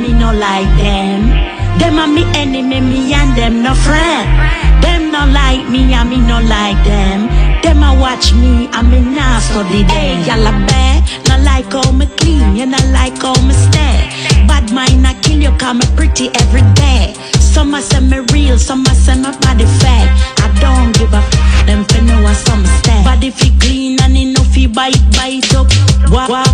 and me no like them. Them are me enemy, me and them no friend. Them no like me and me no like them. Them a watch me and me nah study them. Y'all a bad, no like how me clean, you no like how me stay. Bad mind I kill you 'cause me pretty every day. Some a say me real, some a say my body fat. I don't give a f***, them fi know what some stay. Body fi clean and enough fi bite up. Wow.